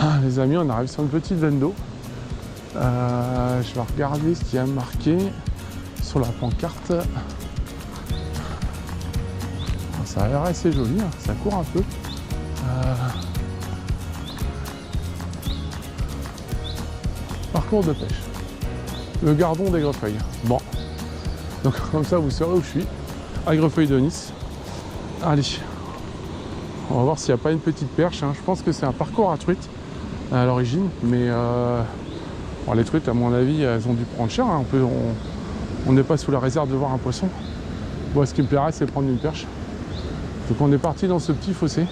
Ah, les amis, on arrive sur une petite veine d'eau. Je vais regarder ce qu'il y a marqué sur la pancarte. Ça a l'air assez joli, hein. Ça court un peu. Parcours de pêche. Le Gardon d'Aigrefeuille. Bon. Donc comme ça, vous saurez où je suis. Aigrefeuille de Nice. Allez. On va voir s'il n'y a pas une petite perche, hein. Je pense que c'est un parcours à truites à l'origine. Mais bon, les truites, à mon avis, elles ont dû prendre cher, hein. On n'est pas sous la réserve de voir un poisson. Moi, ce qui me plairait, c'est prendre une perche. Donc on est parti dans ce petit fossé.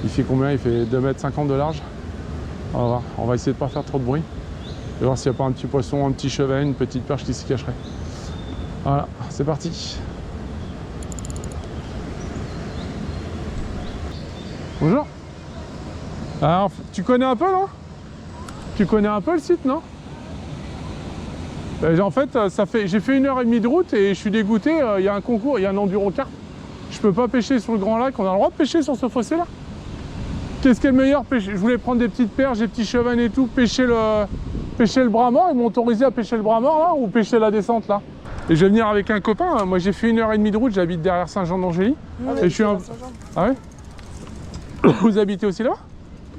Il fait combien? Il fait 2,50 m de large. On va voir. On va essayer de ne pas faire trop de bruit. Et voir s'il n'y a pas un petit poisson, un petit chevet, une petite perche qui s'y cacherait. Voilà, c'est parti. Bonjour. Alors, tu connais un peu, non? Tu connais un peu le site, non? En fait, j'ai fait 1h30 de route et je suis dégoûté. Il y a un concours, il y a un enduro-kart. Je peux pas pêcher sur le Grand Lac. On a le droit de pêcher sur ce fossé-là? Qu'est-ce qui est le meilleur? Je voulais prendre des petites perches, des petits chevens et tout, pêcher le bras mort. Ils m'ont autorisé à pêcher le bras mort là, ou pêcher la descente là. Et je vais venir avec un copain. Moi j'ai fait 1h30 de route, j'habite derrière Saint-Jean-d'Angély. Ah, et je suis un... Ah ouais? Vous habitez aussi là?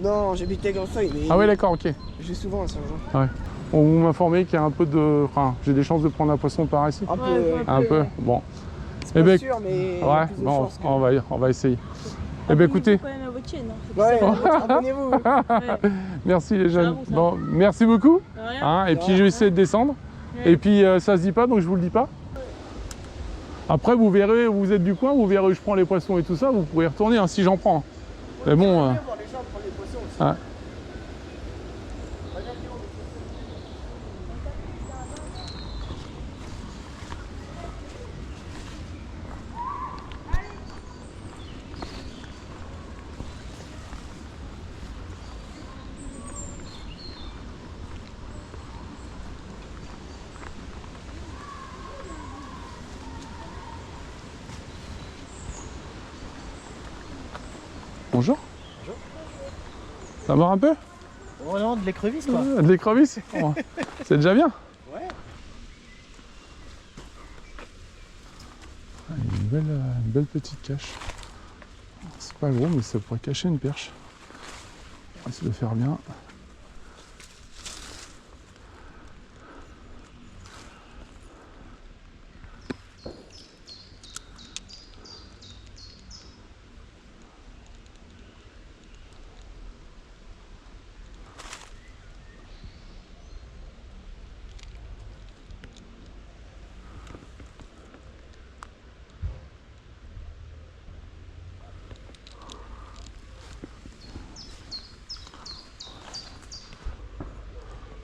Non, j'habite à Aigrefeuille, mais ah ouais, d'accord, ok. je vais souvent à Saint-Jean. Ah ouais. On m'a informé qu'il y a un peu de... Enfin, j'ai des chances de prendre un poisson par ici. Un peu, Un peu, bon. c'est pas sûr, mais ouais, plus de bon, chances que... on va essayer. Eh bien écoutez, quand même à votre chaîne, hein. Ouais, abonnez-vous. Ouais. merci les jeunes. bon, ça. Bon, merci beaucoup. De rien. Hein, et puis je vais essayer de descendre. Ouais. Et puis ça se dit pas, donc je vous le dis pas. Après vous verrez, vous êtes du coin, vous verrez où je prends les poissons et tout ça, vous pourrez y retourner hein, si j'en prends. Mais bon. Voir les gens prendre les poissons aussi. Ouais. Bonjour. Bonjour. Ça marche un peu? Oh non, de l'écrevisse quoi. De l'écrevisse. Bon, c'est déjà bien. Ouais. Une belle petite cache. C'est pas gros, mais ça pourrait cacher une perche. On va essayer de faire bien.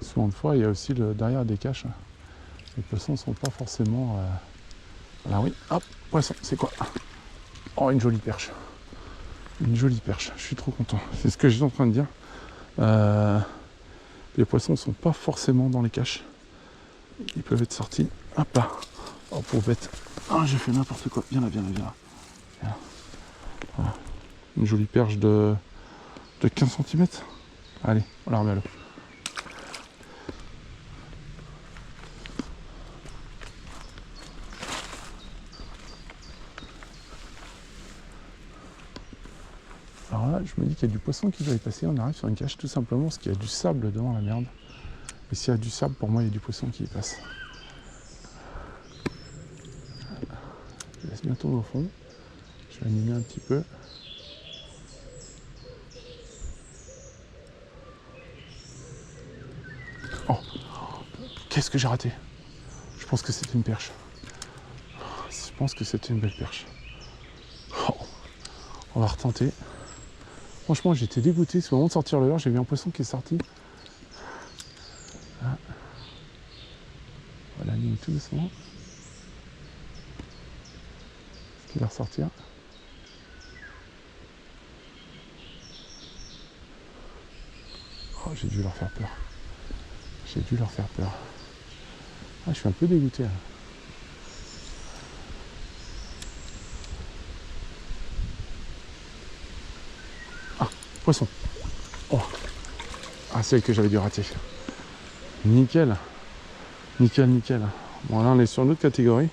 Souvent de fois, il y a aussi derrière des caches. Les poissons ne sont pas forcément... Là oui, hop, poisson, c'est quoi? Oh, une jolie perche. Une jolie perche, je suis trop content. C'est ce que j'étais en train de dire. Les poissons ne sont pas forcément dans les caches. Ils peuvent être sortis. Hop là. Oh, pauvre bête. Ah, j'ai fait n'importe quoi. Viens là, viens là, viens là. Viens là. Voilà. Une jolie perche de 15 cm. Allez, on la remet à l'eau. Alors là, je me dis qu'il y a du poisson qui doit y passer. On arrive sur une cache tout simplement parce qu'il y a du sable devant la merde. Et s'il y a du sable, pour moi, il y a du poisson qui y passe. Je laisse bientôt au fond. Je vais animer un petit peu. Oh, qu'est-ce que j'ai raté? Je pense que c'était une perche. Je pense que c'était une belle perche. Oh, on va retenter. Franchement, j'étais dégoûté. C'est le moment de sortir le leurre. J'ai vu un poisson qui est sorti. Ah. On va l'animer tout doucement. Est-ce qu'il va ressortir? Oh, j'ai dû leur faire peur. J'ai dû leur faire peur. Ah, je suis un peu dégoûté là. Ah, poisson. Oh, Ah, celle que j'avais dû rater. Nickel. Nickel, nickel. Bon, là, on est sur une autre catégorie.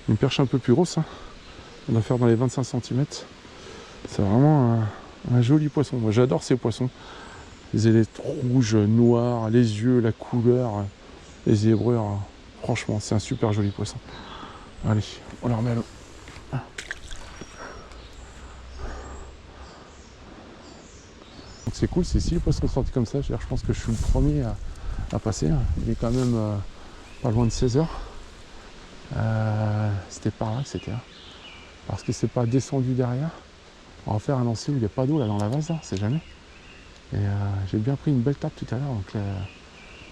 Une perche un peu plus grosse. Hein. On doit faire dans les 25 cm. C'est vraiment un joli poisson. Moi, j'adore ces poissons. Les ailettes rouges, noirs, les yeux, la couleur, les zébrures. Franchement, c'est un super joli poisson. Allez, on la remet à l'eau. Donc c'est cool, c'est si les poissons sont sortis comme ça. Je pense que je suis le premier à passer. Il est quand même pas loin de 16 h. C'était par là que c'était. Parce que c'est pas descendu derrière. On va faire un lancer où il n'y a pas d'eau là dans la vase, là, c'est jamais. Et j'ai bien pris une belle tape tout à l'heure, donc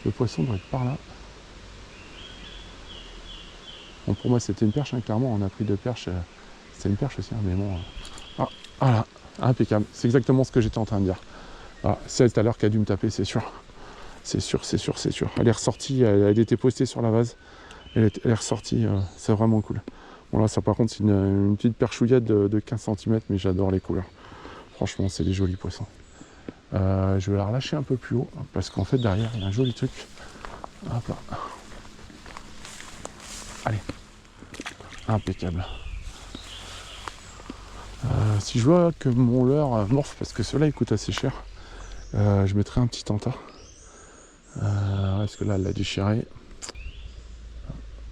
le poisson doit être par là. Bon, pour moi c'était une perche, hein, clairement, on a pris 2 perches. C'était une perche aussi, hein, mais bon. Ah, voilà, impeccable. C'est exactement ce que j'étais en train de dire. Voilà, celle tout à l'heure qui a dû me taper, c'est sûr. C'est sûr, c'est sûr, c'est sûr. Elle est ressortie, elle était postée sur la vase. Elle est ressortie, c'est vraiment cool. Bon là, ça par contre, c'est une petite perchouillette de 15 cm, mais j'adore les couleurs. Franchement, c'est des jolis poissons. Je vais la relâcher un peu plus haut, parce qu'en fait, derrière, il y a un joli truc. Hop là. Allez. Impeccable. Si je vois que mon leurre morphe, parce que cela il coûte assez cher, je mettrai un petit tenta. Parce que là, elle l'a déchiré.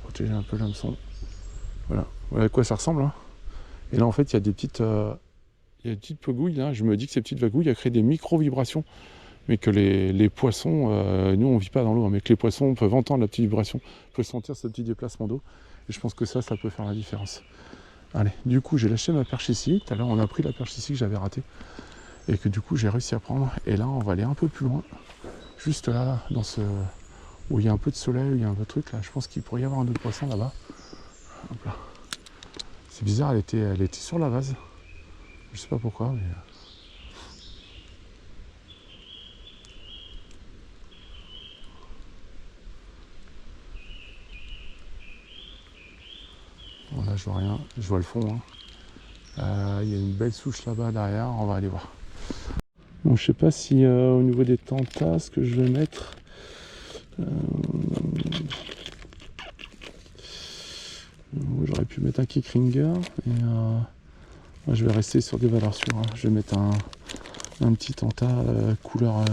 Protéger un peu l'hameçon. Voilà. Voilà à quoi ça ressemble. Hein. Et là, en fait, il y a des petites pagouilles. Là. Je me dis que ces petites vagouilles créent des micro-vibrations. Mais que les poissons, nous, on ne vit pas dans l'eau, hein, mais que les poissons peuvent entendre la petite vibration, peuvent sentir ce petit déplacement d'eau. Et je pense que ça peut faire la différence. Allez, du coup, j'ai lâché ma perche ici. Tout à l'heure, on a pris la perche ici que j'avais ratée. Et que du coup, j'ai réussi à prendre. Et là, on va aller un peu plus loin. Juste là, dans ce... où il y a un peu de soleil, où il y a un peu de truc. Là, je pense qu'il pourrait y avoir un autre poisson là-bas. Hop là. C'est bizarre, elle était sur la vase. Je sais pas pourquoi, mais... Bon, là, je vois rien. Je vois le fond. Hein. Il y a une belle souche là-bas derrière. On va aller voir. Bon, je sais pas si au niveau des tentas, ce que je vais mettre... j'aurais pu mettre un kickringer. Et moi, je vais rester sur des valeurs sûres. Hein. Je vais mettre un petit tenta couleur...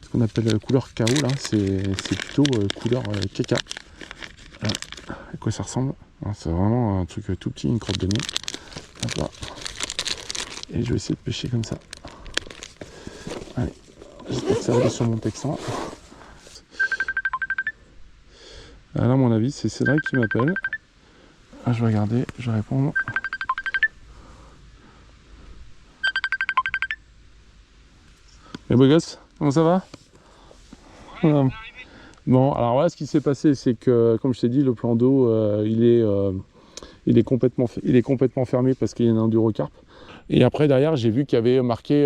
ce qu'on appelle couleur KO. Là, c'est plutôt couleur caca. À quoi ça ressemble? C'est vraiment un truc tout petit, une crotte de nez. Hop là. Et je vais essayer de pêcher comme ça. Allez, j'espère que ça va aller sur mon texan. Là, à mon avis, c'est Cédric qui m'appelle. Ah, je vais regarder, je vais répondre. Les beaux gosses, comment ça va? Voilà. Bon, alors voilà, ce qui s'est passé, c'est que, comme je t'ai dit, le plan d'eau, il est complètement fermé parce qu'il y a un endurocarpe. Et après, derrière, j'ai vu qu'il y avait marqué,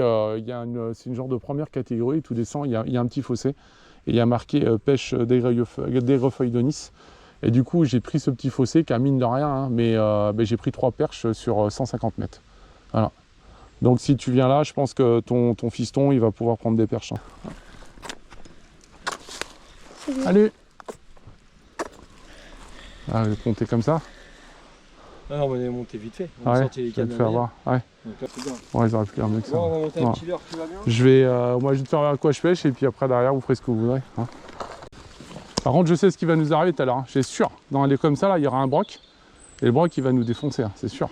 c'est une genre de première catégorie, tout descend, il y a un petit fossé. Et il y a marqué pêche d'aigrefeuille de Nice. Et du coup, j'ai pris ce petit fossé qui a mine de rien, hein, mais j'ai pris 3 perches sur 150 mètres. Voilà. Donc si tu viens là, je pense que ton fiston, il va pouvoir prendre des perches. Hein. Allez. Ah, je vais te monter comme ça. Non, on est monté vite fait. On a sorti les cannes. Ouais. Donc là, c'est bien. Ouais, ils auraient pu faire mieux que ça. Bon, on va monter un petit leurre, tout va bien. Je vais, moi, je vais te faire à quoi je pêche et puis après derrière, vous ferez ce que vous voudrez. Hein. Par contre, je sais ce qui va nous arriver tout à l'heure. Hein. C'est sûr. Dans un lieu comme ça, là, il y aura un broc et le broc, il va nous défoncer. Hein, c'est sûr.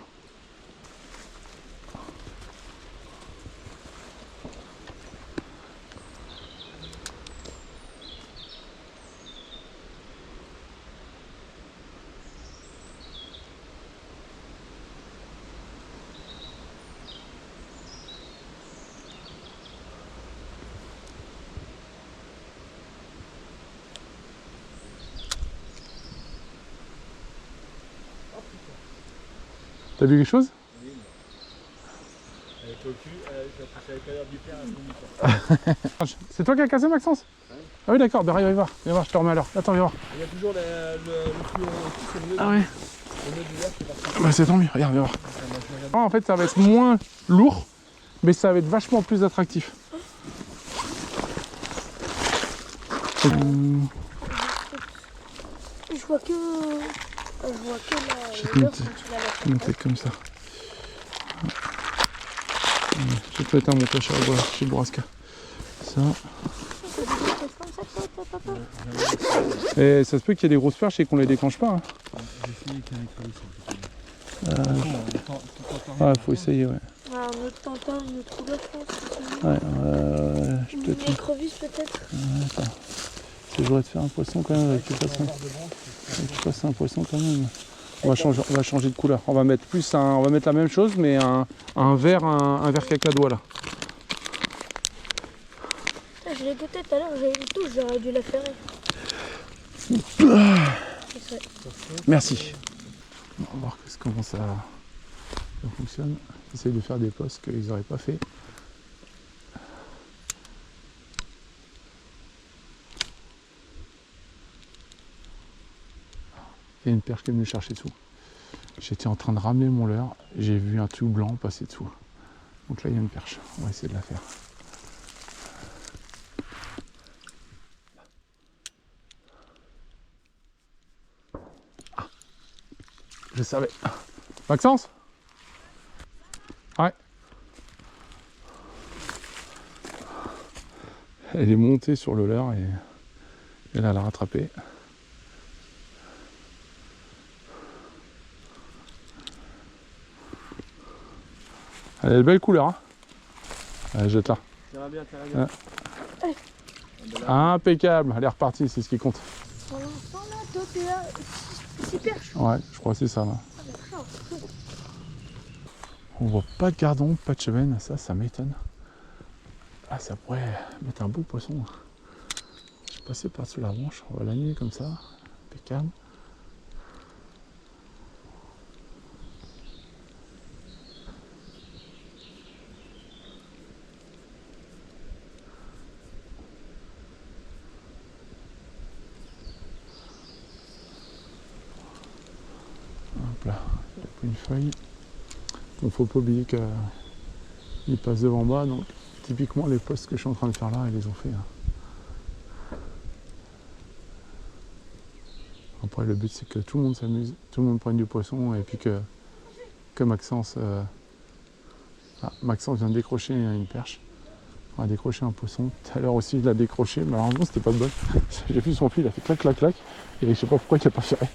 T'as vu quelque chose? Oui. Avec le cul, j'ai poussé avec l'air du père à ce C'est toi qui as cassé, Maxence? Oui. Ah oui, d'accord, viens voir, je te remets à l'heure. Attends, viens voir. Il y a toujours le flou au-dessus, c'est mieux. Ah ouais. Le nœud du verre, c'est parti. Bah c'est tant mieux, regarde, viens voir. En fait, ça va être moins lourd, mais ça va être vachement plus attractif. Je vois que Je vais te l'heure mettre- quand tu vas la Monter comme ça. Je vais te mettre un montage chez Bourrasca. Ça. Et ça se peut qu'il y ait des grosses perches et qu'on les déclenche pas. Hein. J'ai essayé avec un écrevisse. Ah, faut essayer, ouais. Un autre tantin, une autre couleur, je pense. Ouais, je Une peux te... écrevisse peut-être. Attends. Je voudrais te faire un poisson quand même avec tu passes un poisson quand même. On va changer de couleur. On va mettre on va mettre la même chose mais un vert cacadois là. Je l'ai goûté tout à l'heure, j'avais une touche, j'aurais dû la faire. Merci. On va voir comment ça fonctionne. J'essaye de faire des postes qu'ils n'auraient pas fait. Il y a une perche qui est venue chercher dessous. J'étais en train de ramener mon leurre, j'ai vu un tout blanc passer dessous. Donc là il y a une perche, on va essayer de la faire. Ah, je savais. Maxence? Ouais. Elle est montée sur le leurre et elle a la rattrapé. Elle a de belles couleurs. Hein. Allez, jette-la. Tire bien, tire bien. Impeccable. Elle est repartie, c'est ce qui compte. Pour l'instant, là, toi, t'es là, 6 perches. Ouais, je crois que c'est ça là. Ah, d'accord. On voit pas de gardon, pas de chevenne, ça m'étonne. Ah, ça pourrait mettre un beau poisson. Je vais passer par-dessus la branche, on va l'aligner comme ça. Impeccable. Hop là, il a pris une feuille. Bon, faut pas oublier qu'il passe devant moi, donc typiquement les postes que je suis en train de faire là, ils les ont fait. Hein. Après le but c'est que tout le monde s'amuse, tout le monde prenne du poisson et puis que Maxence... Maxence vient de décrocher une perche. On a décroché un poisson. Tout à l'heure aussi il a décroché, mais malheureusement c'était pas de bol. J'ai vu son fil, il a fait clac clac clac. Et je sais pas pourquoi il a pas ferré.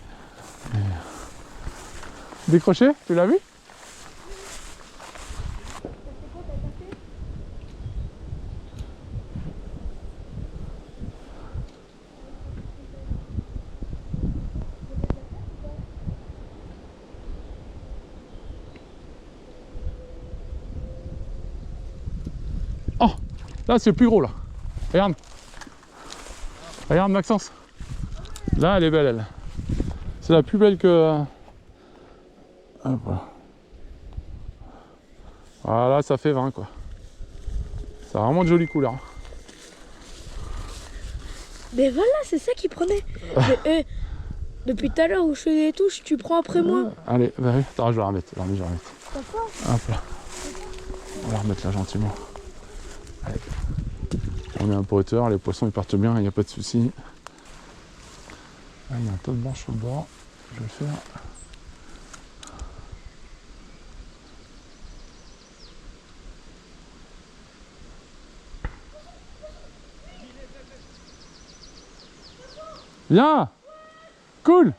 Décroché? Tu l'as vu? Oh! Là c'est le plus gros là. Regarde. Regarde Maxence. Là elle est belle elle. C'est la plus belle que... Hop, voilà. Voilà, ça fait 20 quoi. Ça a vraiment de jolies couleurs. Mais voilà, c'est ça qu'il prenait. Mais, depuis tout à l'heure où je fais des touches, tu prends après moi. Allez, bah oui, attends, je vais la remettre. Je vais la remettre. D'accord. Hop là. On va la remettre là gentiment. Allez. On est un peu hauteur, les poissons ils partent bien, il n'y a pas de souci. Là, il y a un tas de branches sur le bord. Je vais le faire. Bien! Cool!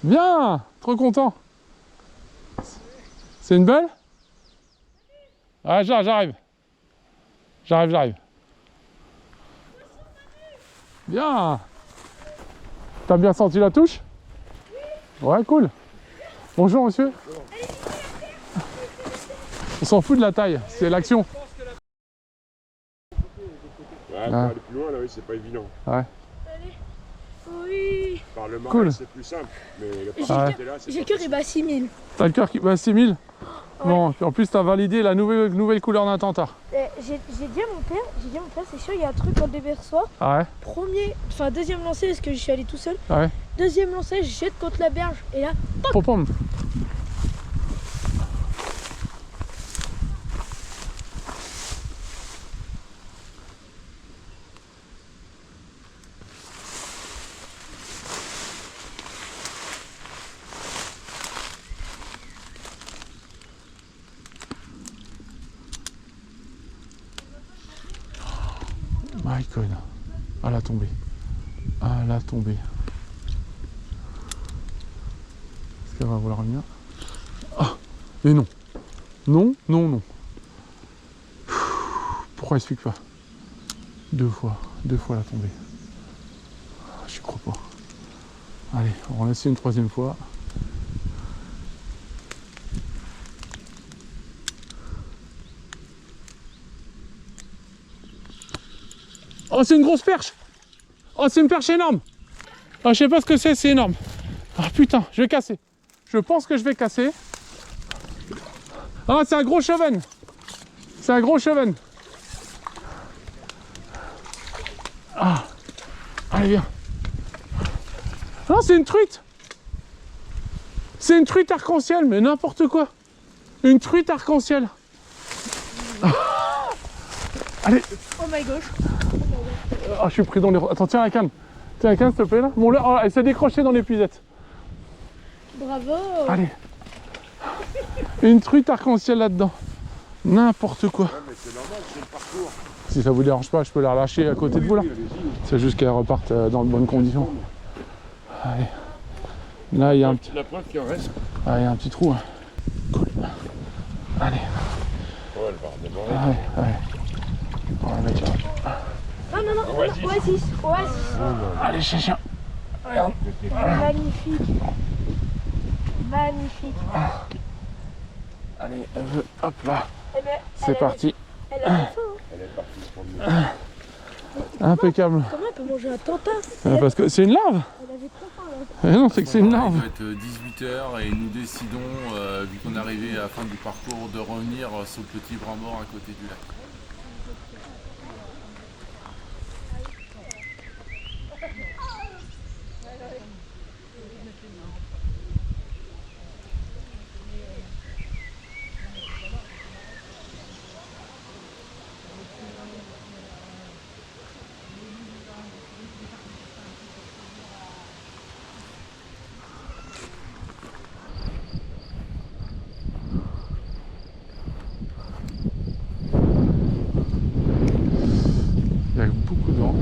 Bien! Trop content! C'est une belle? Ah, j'arrive. J'arrive. Bien! T'as bien senti la touche? Ouais, cool. Bonjour, monsieur. On s'en fout de la taille, c'est l'action. Ouais, pour aller plus loin, là, oui, c'est pas évident. Ouais. Oui. Par le marais, Cool. c'est plus simple. Mais le J'ai principe était là, c'est J'ai pas cœur, possible. il bat 6000. T'as le cœur qui bat 6000? Bon, puis en plus t'as validé la nouvelle couleur d'un tentard. J'ai dit à mon père, c'est sûr, il y a un truc en déversoir. Ah ouais? Deuxième lancé, parce que je suis allé tout seul. Ah ouais? Deuxième lancé, je jette contre la berge. Et là, Pom. My God. À la tombée. À la tombée. Est-ce qu'elle va vouloir venir? Ah! Et non. Non, non, non. Pourquoi elle explique pas? Deux fois la tombée. Je crois pas. Allez, on va essayer une troisième fois. Oh, c'est une grosse perche! Oh, c'est une perche énorme! Oh, je sais pas ce que c'est énorme. Ah putain, je vais casser. Je pense que je vais casser. Ah, c'est un gros cheven! C'est un gros cheven! Ah! Allez, viens! Non, c'est une truite! C'est une truite arc-en-ciel, mais n'importe quoi! Une truite arc-en-ciel! Allez! Oh my gosh. Ah, je suis pris dans les... Attends, tiens la canne. Tiens la canne, s'il te plaît, là. Bon, là, oh, elle s'est décrochée dans l'épuisette. Bravo. Allez. Une truite arc-en-ciel là-dedans. N'importe quoi. Ouais, mais c'est normal, c'est le parcours. Si ça vous dérange pas, je peux la relâcher à côté de vous, là. C'est juste qu'elle reparte dans de bonnes conditions. Allez. Là, il y a un petit... La preuve qu'il en reste. Ah, il y a un petit trou. Hein. Cool. Allez. Oh, elle va redémarrer. Allez, allez. On va la mettre là. Non, non, non. Oasis. Oasis. Oasis. Allez, chien. Regarde. Magnifique. Magnifique. Allez, elle veut... Hop là. Eh ben, C'est parti. Elle a faim. Elle est partie se promener. Impeccable. Comment elle peut manger un tanta? Parce que c'est une larve. Elle avait trop faim là. Non, c'est que c'est une larve. Il doit être 18h et nous décidons, vu qu'on est arrivé à la fin du parcours, de revenir sur le petit bras mort à côté du lac. Il y a beaucoup de vent.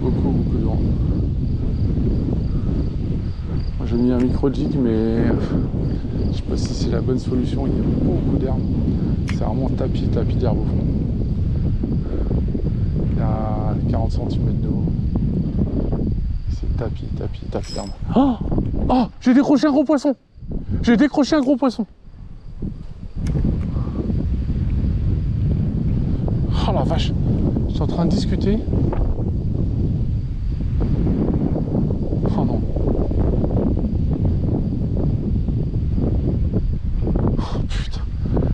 Beaucoup de vent. Moi, j'ai mis un micro-jig, mais je sais pas si c'est la bonne solution. Il y a beaucoup d'herbes. C'est vraiment tapis d'herbe au fond. Il y a 40 cm d'eau. C'est tapis d'herbe. Oh, oh, j'ai décroché un gros poisson. J'ai décroché un gros poisson. Oh la vache. Je suis en train de discuter. Oh non. Oh putain.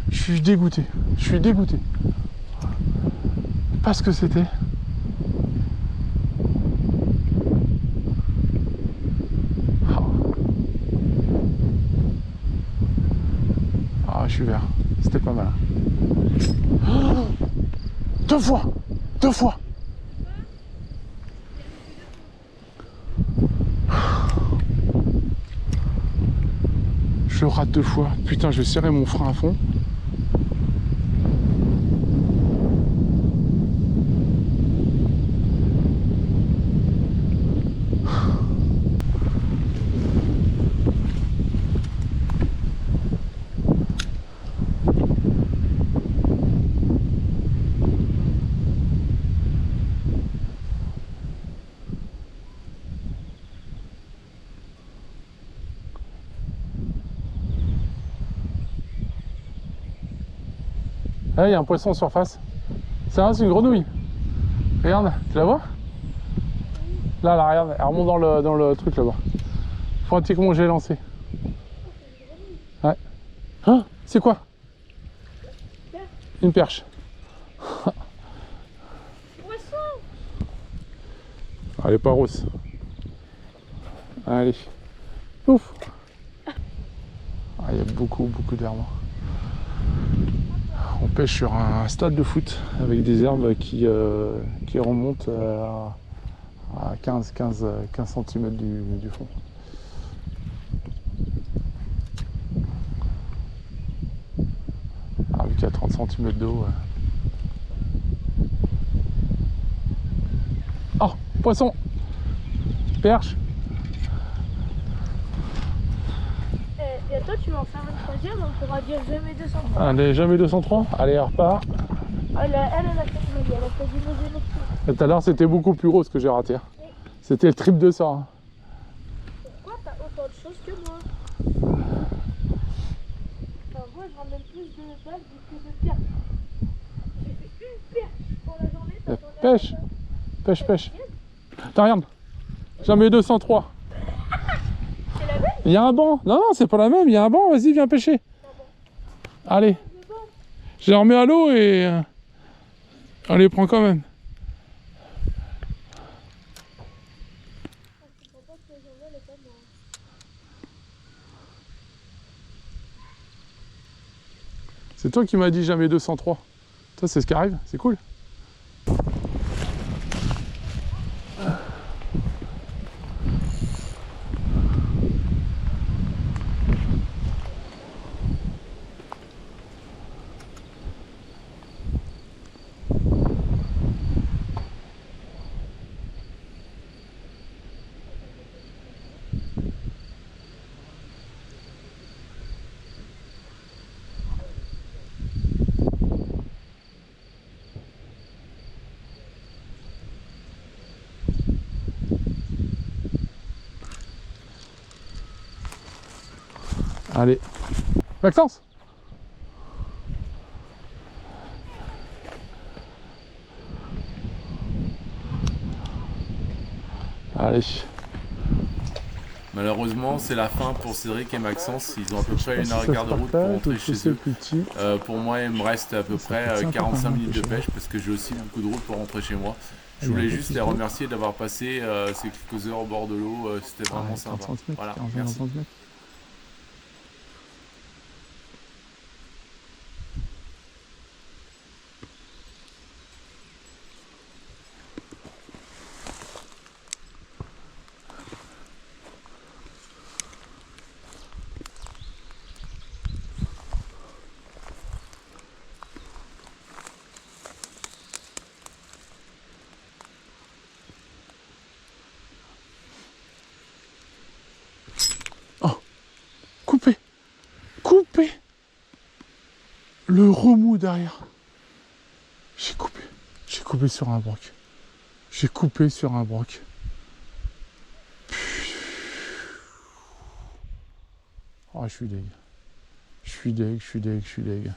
Je suis dégoûté. Je suis dégoûté. Pas ce que c'était. Oh. Ah, je suis vert. C'était pas mal. Oh, deux fois. Je rate 2 fois. Putain, je vais serrer mon frein à fond. Ah, il y a un poisson en surface. C'est une grenouille. Regarde, tu la vois? Là, regarde, elle remonte dans le truc là-bas. Pratiquement j'ai lancé. Ouais. Hein? C'est quoi? Une perche. Elle est pas rose. Allez. Ouf. Ah, il y a beaucoup d'herbes. On pêche sur un stade de foot avec des herbes qui remontent à 15 cm du fond. Alors, vu qu'il y a 30 cm d'eau, Oh, poisson. Perche. Et toi, tu vas en faire une troisième, on pourra dire jamais 203. Allez, jamais 203. Allez, elle repart. Elle a fait du mauvais non plus. Et tout à l'heure, c'était beaucoup plus gros ce que j'ai raté. C'était le triple de ça. Hein. Pourquoi t'as autant de choses que moi? Enfin, moi, je ramène plus de balles que de perches. J'ai fait une perche pour la journée. Pêche. Pêche, pêche. Attends, regarde. Jamais 203. C'est la même? Il y a un banc. Non, non, c'est pas la même. Il y a un banc. Vas-y, viens pêcher. Allez. Je les remets à l'eau et on les prend quand même. C'est toi qui m'as dit jamais 203. Toi, c'est ce qui arrive. C'est cool. Allez. Maxence. Allez. Malheureusement, c'est la fin pour Cédric et Maxence. Ils ont à peu près 1h15 de route pour rentrer chez eux. Pour moi, il me reste à peu près 45 minutes de pêche parce que j'ai aussi beaucoup de route pour rentrer chez moi. Je voulais juste les remercier d'avoir passé ces quelques heures au bord de l'eau. C'était vraiment sympa. Voilà, merci. Coupé. Coupé. Le remous derrière. J'ai coupé. J'ai coupé sur un broc. J'ai coupé sur un broc. Oh, je suis deg. Je suis deg, je suis deg, je suis deg.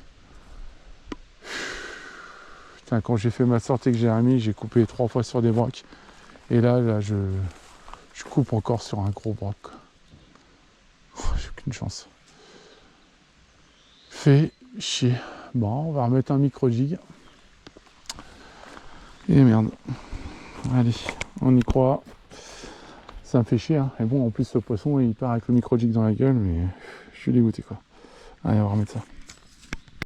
Putain, quand j'ai fait ma sortie avec Jérémy, j'ai coupé 3 fois sur des brocs. Et là, je coupe encore sur un gros broc. Oh, j'ai aucune chance. Fait chier. Bon, on va remettre un micro-jig. Et merde. Allez, on y croit. Ça me fait chier, hein. Et bon, en plus, ce poisson, il part avec le micro-jig dans la gueule, mais je suis dégoûté, quoi. Allez, on va remettre ça.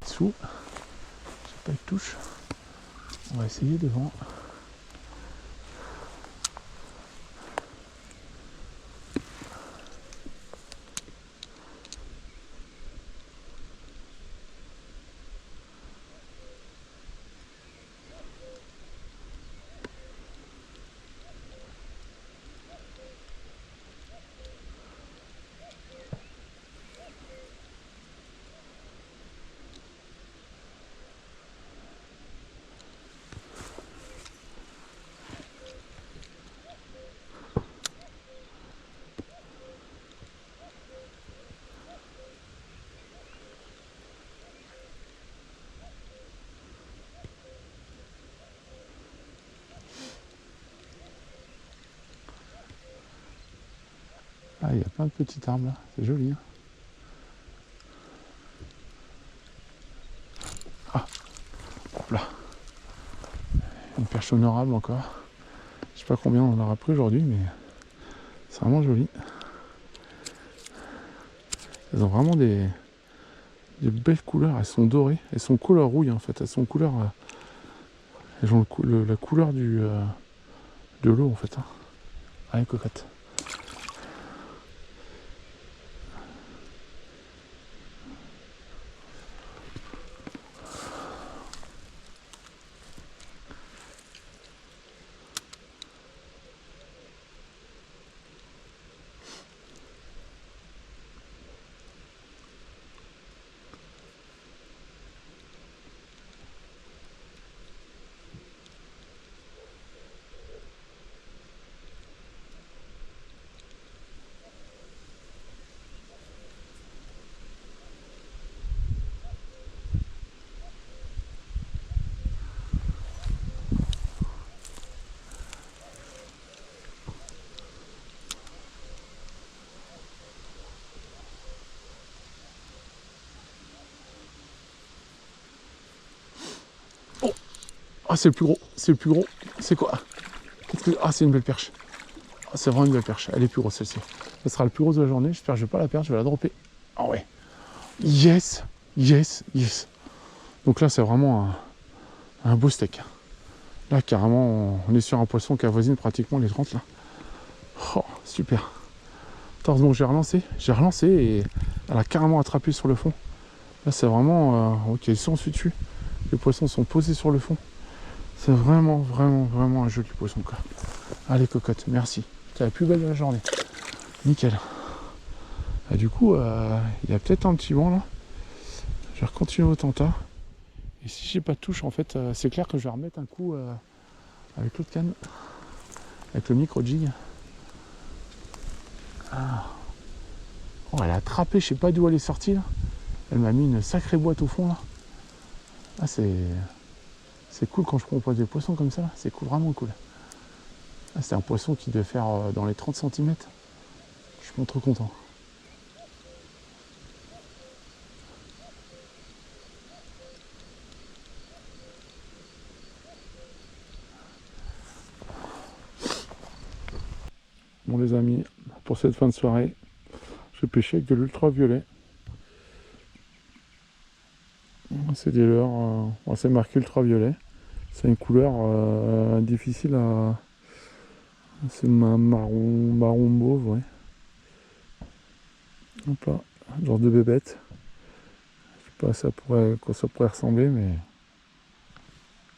Dessous. J'ai pas de touche. On va essayer devant. Ah, il y a plein de petits arbres là, c'est joli. Hein. Ah, hop là. Une perche honorable encore. Je sais pas combien on en aura pris aujourd'hui, mais c'est vraiment joli. Elles ont vraiment des belles couleurs, elles sont dorées, elles sont couleur rouille en fait, elles sont couleur. Elles ont la couleur de l'eau en fait. Hein. Allez, cocotte. Oh, ah, c'est le plus gros, c'est le plus gros. C'est quoi? Ah, c'est une belle perche. Ah, c'est vraiment une belle perche. Elle est plus grosse celle-ci. Ce sera le plus gros de la journée. J'espère que je vais pas la perdre, je vais la dropper. Ah ouais. Yes, yes, yes. Donc là, c'est vraiment un beau steak. Là, carrément, on est sur un poisson qui avoisine pratiquement les 30 là. Oh, super. Heureusement, j'ai relancé et elle a carrément attrapé sur le fond. Là, c'est vraiment... ok, ils sont dessus. Les poissons sont posés sur le fond. C'est vraiment, vraiment, vraiment un joli poisson, quoi. Allez, cocotte, merci. C'est la plus belle de la journée. Nickel. Et du coup, il y a peut-être un petit vent, là. Je vais continuer au tenta. Et si j'ai pas de touche, en fait, c'est clair que je vais remettre un coup avec l'autre canne. Avec le micro-jig. Ah. Oh, elle a attrapé, je sais pas d'où elle est sortie, là. Elle m'a mis une sacrée boîte au fond, là. Ah, c'est cool quand je propose des poissons comme ça, là. C'est cool, vraiment cool. Ah, c'est un poisson qui devait faire dans les 30 cm. Je suis pas trop content. Bon les amis, pour cette fin de soirée, je vais pêcher avec de l'ultraviolet. C'est des leurres, c'est marqué ultraviolet. C'est une couleur difficile à... C'est marron mauve, ouais. Hop là, genre de bébête. Je sais pas à quoi ça pourrait ressembler, mais...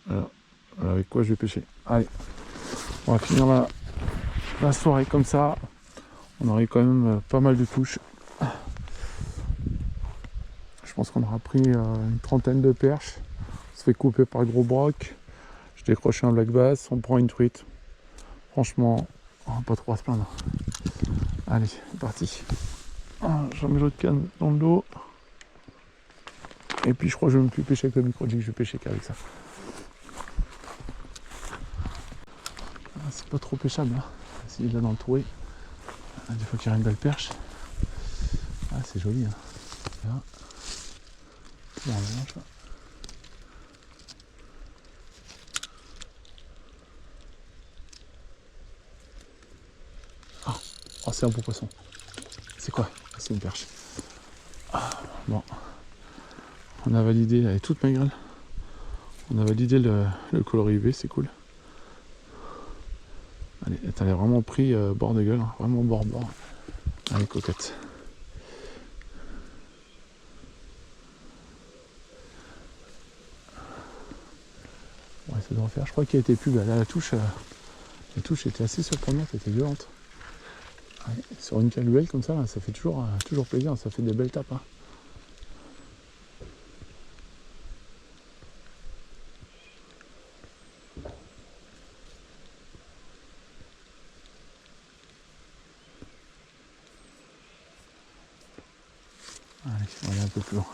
Voilà, avec quoi je vais pêcher. Allez, on va finir la soirée comme ça. On aurait quand même pas mal de touches. Je pense qu'on aura pris une trentaine de perches. On se fait couper par le gros broc. Je décroche un black bass, on prend une truite. Franchement, on va pas trop à se plaindre. Allez, c'est parti. J'en mets l'autre canne dans le dos. Et puis je crois que je ne vais même plus pêcher avec le micro-jig, je vais pêcher qu'avec ça. C'est pas trop pêchable, hein. S'il est là dans le troué. Des fois qu'il y a une belle perche. Ah, c'est joli, hein. Là. Dans la manche, là. Oh, c'est un beau poisson. C'est quoi? Ah, c'est une perche. Ah, bon. On a validé, elle est toute maigre. On a validé le coloris UV, c'est cool. Allez, elle a vraiment pris bord de gueule, hein, vraiment bord. Allez, coquette. On va essayer de refaire. Je crois qu'elle était plus belle. La touche était assez surprenante, elle était violente. Ouais, sur une caluelle comme ça, là, ça fait toujours plaisir, ça fait des belles tapes. Hein. Allez, on va aller un peu plus loin.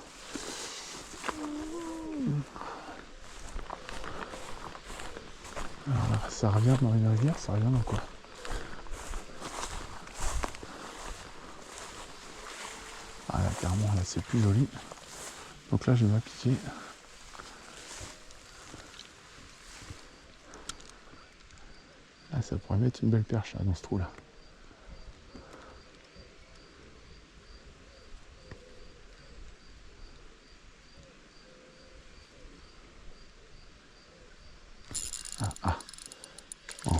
Alors là, ça revient dans une rivière, ça revient dans quoi? Ah là, carrément, là c'est plus joli. Donc là, je vais m'appliquer. Là, ça pourrait mettre une belle perche là, dans ce trou là. Ah. Bon.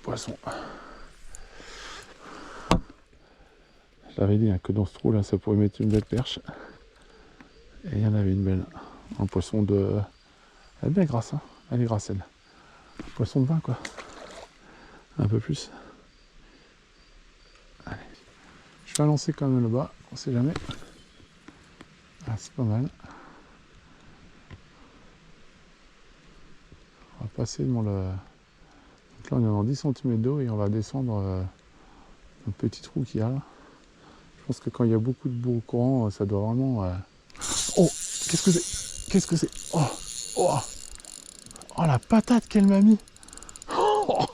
Poisson. J'avais dit hein, que dans ce trou là ça pourrait mettre une belle perche. Et il y en avait une belle. Un poisson de... Elle est bien grasse, hein. Elle est grasse elle. Poisson de vin quoi. Un peu plus. Allez. Je vais lancer quand même le bas, on sait jamais. Ah, c'est pas mal. On va passer devant le... Donc là on est dans 10 cm d'eau et on va descendre un petit trou qu'il y a là. Je pense que quand il y a beaucoup de beau courant, ça doit vraiment... Oh, qu'est-ce que c'est? Qu'est-ce que c'est? Oh, la patate qu'elle m'a mis. Oh,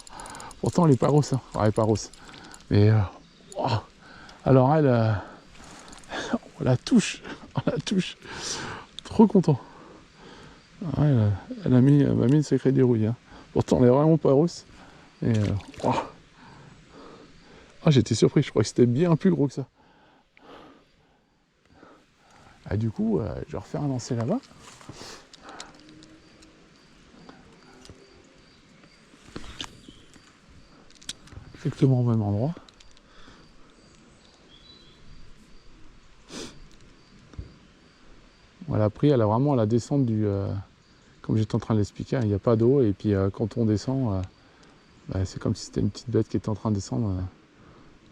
pourtant elle est pas grosse, hein. Elle est pas grosse. Mais alors elle, on la touche, Trop content. Ouais, elle m'a mis une sacrée dérouille. Hein. Pourtant, elle est vraiment pas rousse. Et oh. Ah, j'étais surpris, je crois que c'était bien plus gros que ça. Ah, du coup, je vais refaire un lancer là-bas. Exactement au même endroit. Voilà, après, elle a vraiment la descente du... comme j'étais en train de l'expliquer, il n'y a pas d'eau. Et puis, quand on descend, bah, c'est comme si c'était une petite bête qui était en train de descendre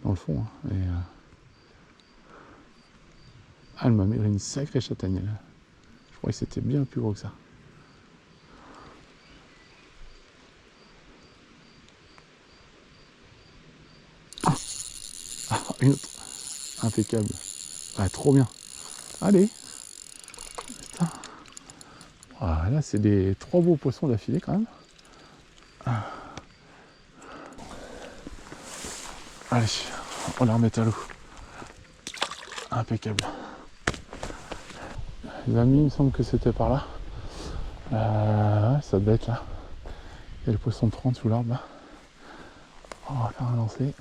dans le fond. Hein. Et, elle m'a mis une sacrée châtaignelle. Je crois que c'était bien plus gros que ça. Ah, une autre. Impeccable. Ah, trop bien. Allez. Putain. Ah, là, c'est des 3 beaux poissons d'affilée quand même. Ah. Allez, on la remet à l'eau. Impeccable. Les amis, il me semble que c'était par là. Ouais, ça devait être là. Il y a le poisson de 30 sous l'arbre là. On va faire un lancer.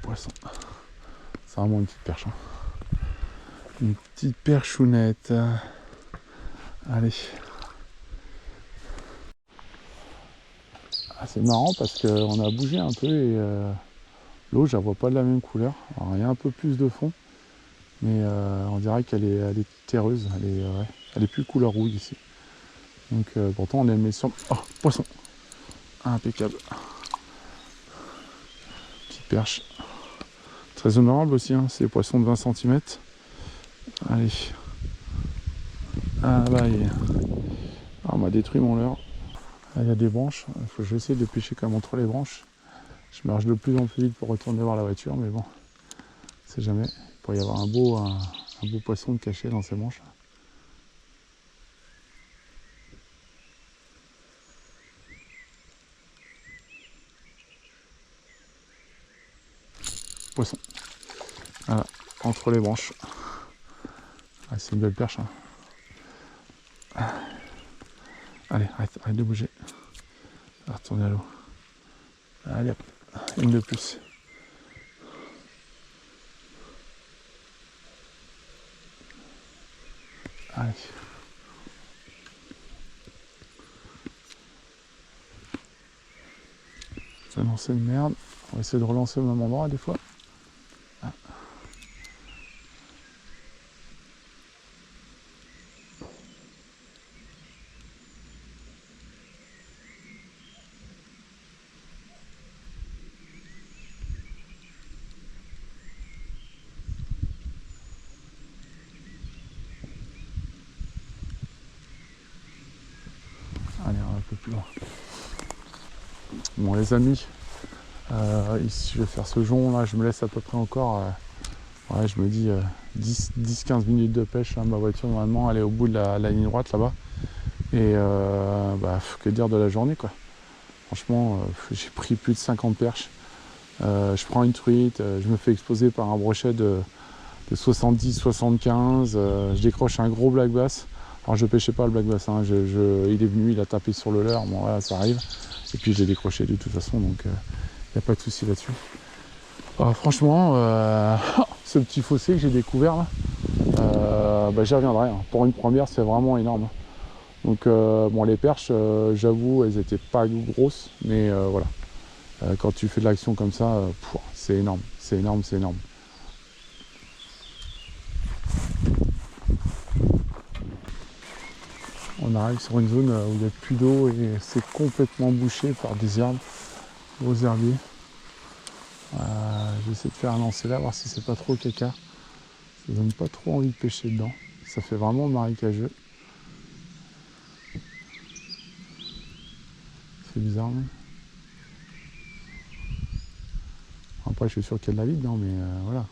Poisson. C'est vraiment une petite perche. Hein. Une petite perchounette. Allez. Ah, c'est marrant parce qu'on a bougé un peu et l'eau, je la vois pas de la même couleur. Alors, il y a un peu plus de fond, mais on dirait qu'elle est terreuse. Elle est plus couleur rouille ici. Donc pourtant on est mis sur... Oh, poisson. Impeccable. Petite perche. Très honorable aussi, hein. C'est des poissons de 20 cm. Allez. Ah bah, on m'a détruit mon leurre. Là, il y a des branches. Je vais essayer de pêcher quand même entre les branches. Je marche de plus en plus vite pour retourner voir la voiture, mais bon, c'est jamais. Il pourrait y avoir un beau poisson caché dans ces branches. Poisson. Voilà, entre les branches. Ah, c'est une belle perche. Hein. Allez, arrête de bouger. On va retourner à l'eau. Allez hop, une de plus. Allez. Ça a lancé une merde. On va essayer de relancer au même endroit des fois. Ah. Allez, un peu plus loin. Bon les amis, ici je vais faire ce jonc là, je me laisse à peu près encore, ouais, je me dis 10-15 minutes de pêche. Hein. Ma voiture normalement elle est au bout de la ligne droite là-bas. Et que dire de la journée quoi. Franchement, j'ai pris plus de 50 perches. Je prends une truite, je me fais exploser par un brochet de 70-75, je décroche un gros black bass. Alors je pêchais pas le black bass, hein. Il est venu, il a tapé sur le leurre, bon voilà ça arrive. Et puis je l'ai décroché de toute façon, donc il n'y a pas de souci là-dessus. Franchement, ce petit fossé que j'ai découvert là, j'y reviendrai. Hein. Pour une première, c'est vraiment énorme. Donc bon, les perches, j'avoue, elles n'étaient pas grosses, mais voilà. Quand tu fais de l'action comme ça, c'est énorme, c'est énorme, c'est énorme. On arrive sur une zone où il n'y a plus d'eau et c'est complètement bouché par des herbes, gros herbiers. J'essaie de faire un lancer là, voir si c'est pas trop caca. Ça donne pas trop envie de pêcher dedans. Ça fait vraiment marécageux. C'est bizarre, mais... Après, je suis sûr qu'il y a de la vie dedans, mais voilà.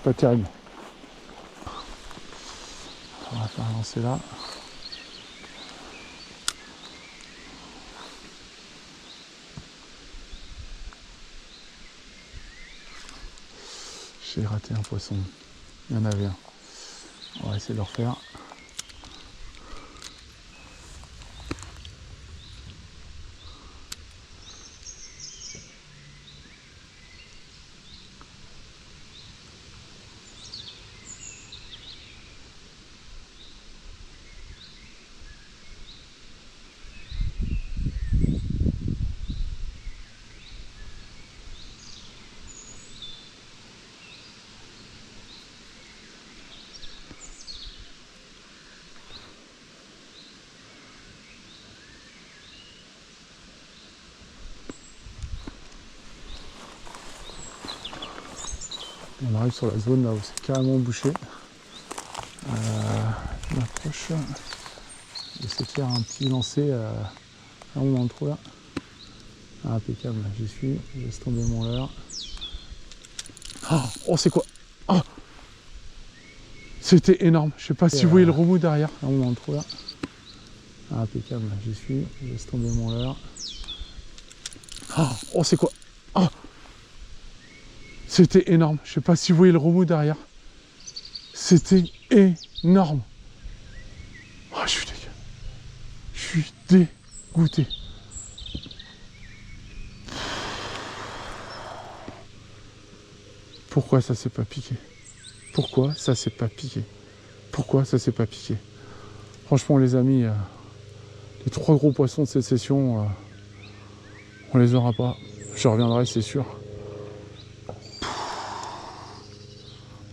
Pas terrible. On va faire un lancer là. J'ai raté un poisson. Il y en avait un. On va essayer de le refaire. On arrive sur la zone là où c'est carrément bouché. Je m'approche. J'essaie de faire un petit lancer là où dans le trou là. Impeccable, j'y suis. Je laisse tomber mon leurre. Oh, c'est quoi? Oh, c'était énorme. Je sais pas si vous voyez le remous derrière. Là où dans le trou là. Impeccable, j'y suis. Je laisse tomber mon leurre. Oh, c'est quoi? Oh, c'était énorme. Je sais pas si vous voyez le remous derrière. C'était énorme. Oh, je suis dégoûté. Pourquoi ça s'est pas piqué? Pourquoi ça s'est pas piqué? Pourquoi ça s'est pas piqué? Franchement les amis, les 3 gros poissons de cette session, on les aura pas. Je reviendrai, c'est sûr.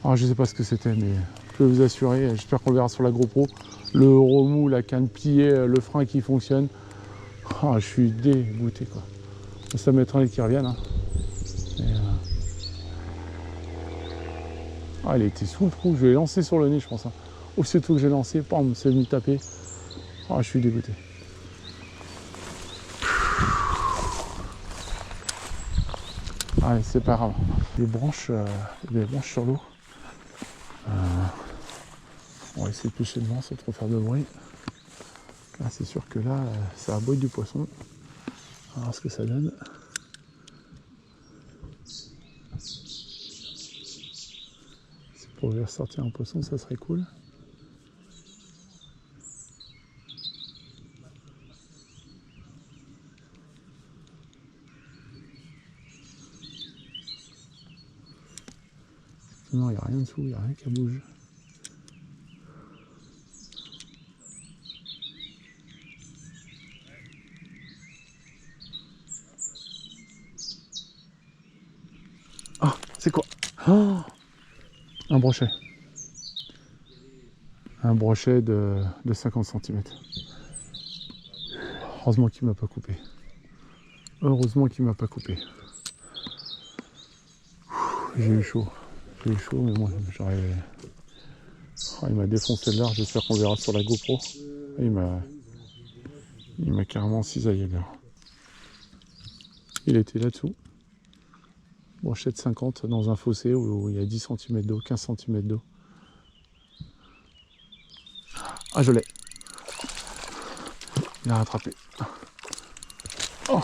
Alors, je sais pas ce que c'était, mais je peux vous assurer, j'espère qu'on le verra sur la GoPro. Le remous, la canne pliée, le frein qui fonctionne. Oh, je suis dégoûté quoi. Ça m'étonnerait qu'ils reviennent. Hein. Mais, il a été sous le trou, je l'ai lancé sur le nez je pense. Hein. Aussitôt que j'ai lancé, pam, c'est venu taper. Oh, je suis dégoûté. Allez, c'est pas grave. Des branches sur l'eau. On va essayer de pêcher devant sans trop faire de bruit. Là, c'est sûr que là, ça aboie du poisson. On va voir ce que ça donne. Si pour pouvoir sortir un poisson, ça serait cool. Non, il n'y a rien dessous, il n'y a rien qui bouge. Ah, c'est quoi? Oh, un brochet. Un brochet de 50 cm. Heureusement qu'il ne m'a pas coupé. Heureusement qu'il ne m'a pas coupé. J'ai eu chaud. J'ai eu chaud, mais moi j'aurais... Oh, il m'a défoncé de l'heure, j'espère qu'on verra sur la GoPro. Il m'a carrément cisaillé l'heure. Il était là-dessous. Brochet de 50 dans un fossé où il y a 10 cm d'eau, 15 cm d'eau. Ah, je l'ai. Il a rattrapé. Oh,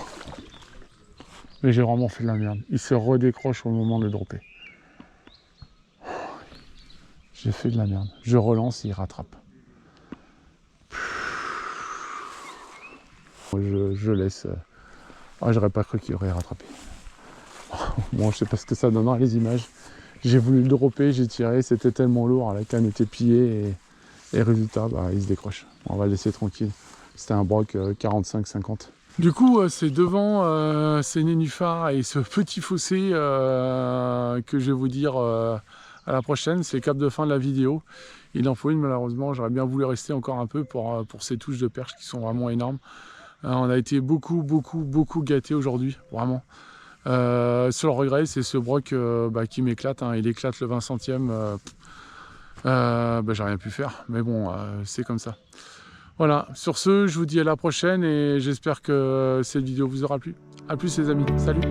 mais j'ai vraiment fait de la merde. Il se redécroche au moment de dropper. J'ai fait de la merde. Je relance et il rattrape. Je laisse. Ah, j'aurais pas cru qu'il aurait rattrapé. Bon, je sais pas ce que ça donnera les images. J'ai voulu le dropper, j'ai tiré, c'était tellement lourd, la canne était pillée et résultat, bah, il se décroche. On va le laisser tranquille. C'était un broc 45-50. Du coup, c'est devant ces nénuphars et ce petit fossé que je vais vous dire à la prochaine. C'est le cap de fin de la vidéo. Il en faut une malheureusement. J'aurais bien voulu rester encore un peu pour ces touches de perche qui sont vraiment énormes. On a été beaucoup gâtés aujourd'hui, vraiment. Seul regret, c'est ce broc qui m'éclate. Hein. Il éclate le 20 centième. J'ai rien pu faire. Mais bon, c'est comme ça. Voilà, sur ce, je vous dis à la prochaine et j'espère que cette vidéo vous aura plu. A plus les amis, salut!